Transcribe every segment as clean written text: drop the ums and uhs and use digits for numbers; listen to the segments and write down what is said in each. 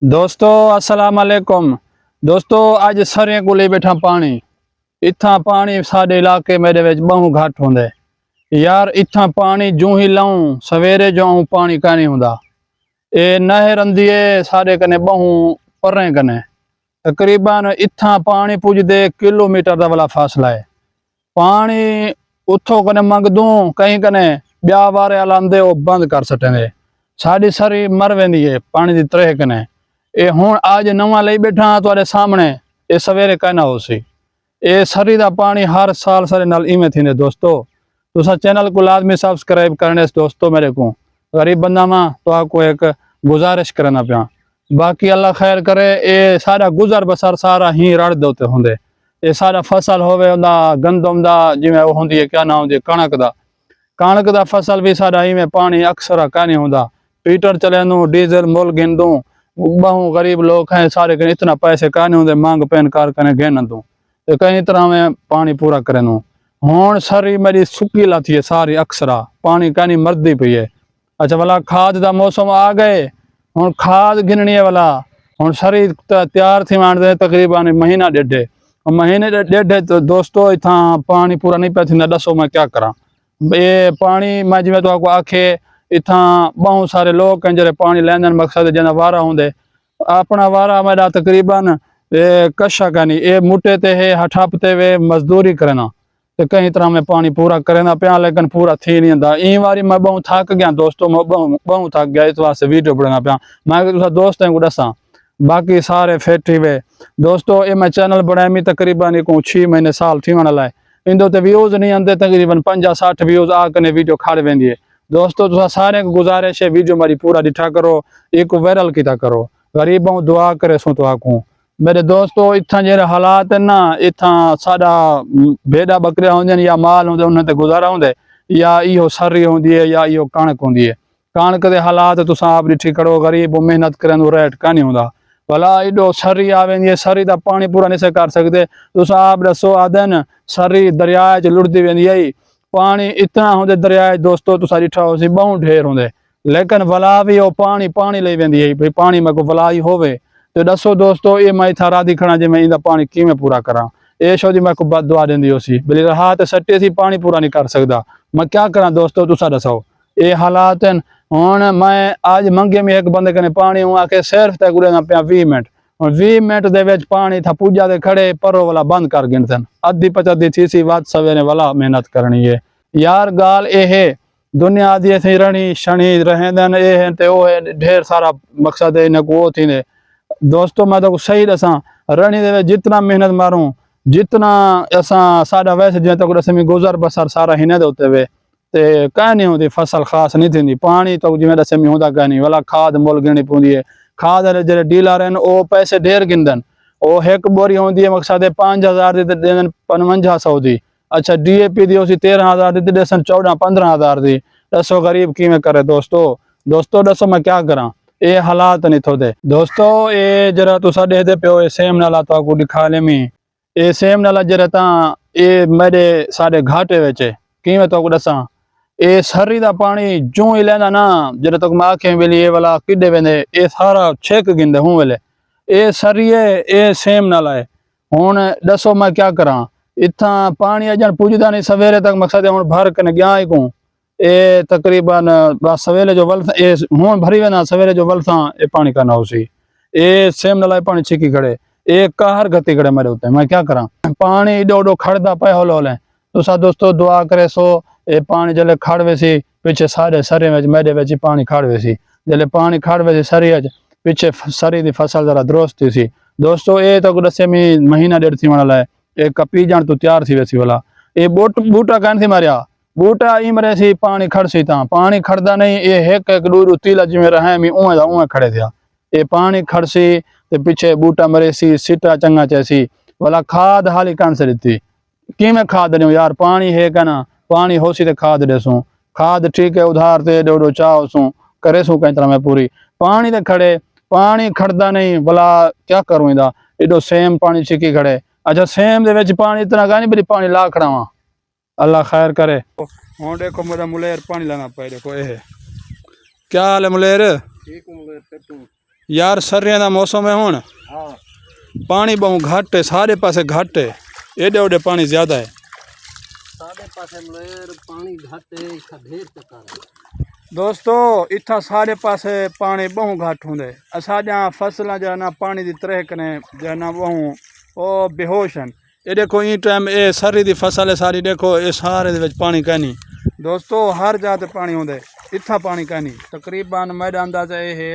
दोस्तों अस्सलाम वालेकुम। दोस्तों अज सरें को ले बैठा पानी। इत्था पानी साडे इलाके मेरे विच बहु घट होंदे यार। इत्था पानी जूं ही लाऊं सवेरे जो पानी कानी हुंदा। ए नहर अंदी है साडे कने बहु परें कने तकरीबन इत्था पानी पुजदे किलोमीटर दा वाला फासला है। पानी उथों कने मंगदूं कहीं कने ब्याह वारे आलांदे ओ बंद कर सटेंदे। साडी सरी मर वेंदी है पानी दी तरह कने। ए हुण आज नवा लई बैठा तुहाडे सामने। ए सवेरे कहना होसी ए सरी दा पानी हर साल सरे नाल इवें थींदे। दोस्तों तुसा चैनल को लाजमी सब्सक्राइब करने से दोस्तों मेरे को गरीब बंदा मां तो आपको एक गुजारिश करना पिया। बाकी अल्लाह खैर करे। ए सारा गुजर बसर सारा ही रड़ दे उत्ते हुंदे। ए सारा फसल होवे उंदा गंदम दा जिवें ओ हुंदी है क्या नाम हुंदी कणक दा फसल भी सारा इवें पानी अक्सर कानी हुंदा। पीटर चलेंदू डीजल मुल गिनदू बहु गरीब लोग हैं सारे कने इतना पैसे काने होंदे मांग पैन कार कने घेनदू तो कई तरह में पानी पूरा करेंदू। हुण सरी मेरी सुकी लाती है सारी अक्सरा पानी कानी मरदी पई है। अच्छा वाला खाद दा मौसम आ गए हुण खाद गिननी है वाला। हुण सरी तैयार थी मांडदे तकरीबन महीना डेढ़े महीने डेढ़े। तो दोस्तों इत्थां पानी पूरा नहीं पे थींदा। दसो मैं क्या करा। ये पानी मैं जिवें तो आखे इत्था बहुत सारे लोग हैं जरे पानी लैंदे मकसद जना वारा होंदे अपना वारा मेरा तकरीबन कशा कानी ए मुटे ते है हठापते वे मजदूरी करना तो कई तरह में पानी पूरा करना पिया लेकिन पूरा थी नहीं आंदा। ई बारी मैं बहुत थक गया दोस्तों। मैं बहुत थक गया इस वास्ते वीडियो बनाना पिया। मैं तुसा दोस्तों को दसा बाकी सारे फैक्ट्री वे दोस्तों। ये मैं चैनल बनाया मी तकरीबन 6 महीने साल थी वाला है। इंदो ते व्यूज नहीं आते तकरीबन 50-60 व्यूज आकने वीडियो खाड़ वेंदी है। दोस्तों तुसा सारे को गुजारिश है वीडियो मेरी पूरा डिठा करो एक वायरल किया करो। गरीबों दुआ करे सो तो आकू मेरे दोस्तों। इत्था जेरे हालात है ना इत्था साडा भेड़ा बकरिया होंदे या माल होंदे उन्हें ते गुजारा होंदे या इहो सरी होंदी है या इहो कणक होंदी है। कणक दे हालात तुसा आप डिठी करो गरीब मेहनत करें रेट कानी होंदा भला एडो सरी आ वेंदी है। सरी दा पानी पूरा नहीं से कर सकते तुसा आप दसो आदन सरी दरिया च लुढ़दी वेंदी है। पानी इतना होंदे दरिया दोस्तों तुसा डिठा होसी बहुत ढेर होंदे लेकिन वला भी ओ पानी ले वेंदी है भाई पानी में को वला ही होवे तो दसो दोस्तों ये मैं इत्था राधी खड़ा जे मैं इंदा पानी किवें पूरा करा। ए शो जी मैं को बद दुआ देंदी होसी भली रहा ते सट्टे सी पानी पूरा नहीं कर सकदा मैं क्या करा दोस्तों तुसा दसो ये हालात हैं। हुण मैं आज मंगे में एक बंदे कने पानी हूं आके सिर्फ ते गुड़े ना पिया 20 मिनट और 20 मिनट दे विच पानी था पूजा दे खड़े परो वाला बंद कर गिनसन अद्धी पचदी थी सी बात सवेरे वाला मेहनत करनी है यार। गाल ए है दुनिया आदि थी रणी शनि रहेंदन ए है ते ओ है ढेर सारा मकसद है इनको वो थी ने। दोस्तों मैं तो सही दसा रणी दे जितना मेहनत मारूं जितना असा साडा वैसे जे तक रसमी गुजर बसर सारा हिने दे उते वे ते कह नहीं होती फसल खास नहीं थी पानी तो जिमें रसमी होंदा कह नहीं वाला खाद मुल गिनी पौंदी है। खाद जे डीलर हैं ओ पैसे ढेर गिनदन ओ एक बोरी होंदी है मकसद 5000 दी ते देन 5500 दी। अच्छा DAP दी होसी 13000 दी देसन 14-15 दी। दसो गरीब किवें करे दोस्तों दसो मैं क्या करा। ये हालात नहीं थोदे दोस्तों। ये जरा तुसा देखदे पियो ये सेम नाला तो आपको दिखा ले मी ये सेम नाला जरा ता ये मेरे सारे घाटे विच किवें तो दसा ये सरी दा पानी जूं ही लेंदा ना जरा तक मैं आखे वेली ये वाला किडे वेंदे ये सारा छेक गिंदे हूं वेले ये सरी है ये सेम नाला है। हुण दसो मैं क्या करा इत्था पानी अजन पुजदा नहीं सवेरे तक मकसद हुण भर कने गया ही को ए तकरीबन बस सवेरे जो वल ए हुण भरी वेना सवेरे जो वलसा ए पानी का ना होसी ए सेम नाला पानी छिकी खड़े ए कहर गति खड़े मेरे उते मैं क्या करा। पानी एडो एडो खड़दा पे होले होले तुसा दोस्तों दुआ करे सो ए पानी जले खड़ वेसी पीछे सारे सरे में मेरे विच पानी खड़ वेसी जले पानी खड़ वेसी सरी अज पीछे सरी दी फसल जरा दुरुस्त सी। दोस्तों ए तो दसे में महीना डेढ़ थी वाला है ए कपी जान तो तैयार थी वैसी वाला ए बूटा कहन थी मारिया बूटा इमरे सी पानी खड़सी ता पानी खड़दा नहीं ये एक दूर तीला जिमें रहे मी उए खड़े थिया ये पानी खड़सी ते पीछे बूटा मरे सी सीटा चंगा चैसी वाला खाद हाली कान से दी किमें खाद दूं यार पानी है कहना पानी होसी ते खाद देसूं खाद ठीक है उधार ते डोडो चाहो सू करे सू कई तरह में पूरी पानी ते खड़े पानी खड़दा नहीं भला क्या करूं इंदा एडो सेम पानी छिकी खड़े। अच्छा सेम दे विच पानी इतना गानी बड़ी पानी ला खड़ावा अल्लाह खैर करे। हुण देखो मेरा मुलेर पानी लाना पे देखो ए क्या हाल है मुलेर। ठीक मुलेर यार सर्दियों का मौसम है हुण हाँ पानी बहु घट है सारे पासे घट है एडे ओडे पानी ज्यादा है साढ़े पासे मलेर पानी घट है इत्था ढेर चक्कर है दोस्तों इत्था सारे पासे पानी बहु घट होंदे असाजा फसलां जो ना पानी दी तरह कने जो ना बहु ओ बेहोश हैं ये देखो ई टाइम ये सरी दी फसल है सारी देखो ये सारे दे विच पानी कहनी दोस्तों हर जाते पानी होंदे इत्था पानी कहनी तकरीबन मेरा अंदाजा ये है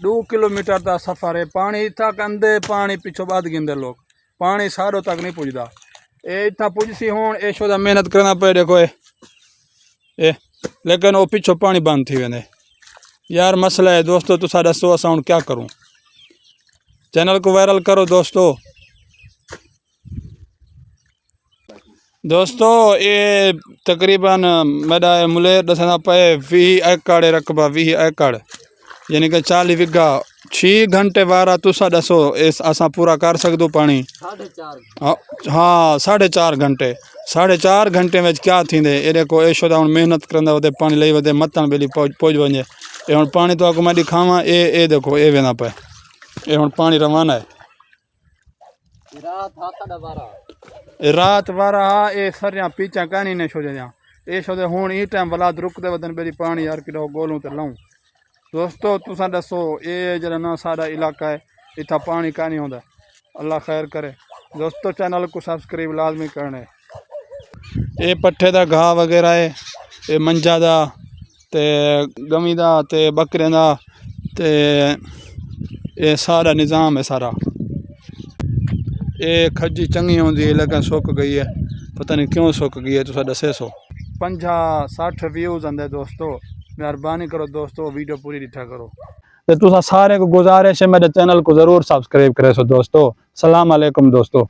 2 किलोमीटर का सफ़र है पानी इत्था कंदे पानी पिछो बद गिंदे लोग पानी सारों तक नहीं पुजदा ये इत्था पुजसी हुण ये शोदा मेहनत करना पे देखो ये लेकिन वो पिछो पानी बंद थी वेंदे यार मसला है दोस्तों तुसा दसो असां हुण क्या करूं चैनल को वायरल करो दोस्तों ये तकरीबन मेरा मुलेर दसना पे 20 एकड़ रकबा 20 एकड़ यानी कि 40 बीघा 6 घंटे वारा तुसा दसो इस असां पूरा कर सकदो पानी 4.5 हाँ 4.5 घंटे 4.5 घंटे में क्या थींदे ये देखो ये शोदा हुण मेहनत करंदा वदे पानी लई वदे मतन बेली पहुंच वञे ये हुण पानी तो अको मैं दिखावां ये देखो ये वेंदा पे ये हुण पानी रवाना है रात हाथ डबारा रात वारा ये सरिया पीछा कहनी ने छोड़े ये छोड़े हुण ई टाइम वलाद रुकदे वदन बेरी पानी यार किलो गोलूं ते लाऊं दोस्तों तुसा दसो ये जरा ना सारा इलाका है इतना पानी का नहीं होता अल्लाह खैर करे दोस्तों चैनल को सब्सक्राइब लाजमी करना है ये पट्ठे दा घाह वगैरह है ये मंजा दा ते गमी दा ते बकरे दा ते ये सारा निज़ाम है सारा ये खजी चंगी होंदी है लेकिन सुक गई है पता नहीं क्यों सुक गई है तुसा दसे सो 50-60 व्यूज़ आंदे दोस्तों मेहरबानी करो दोस्तों वीडियो पूरी दिखा करो तो तुसा सारे को गुजारिश है मेरे चैनल को ज़रूर सब्सक्राइब करे सो दोस्तों सलाम अलैकुम दोस्तों।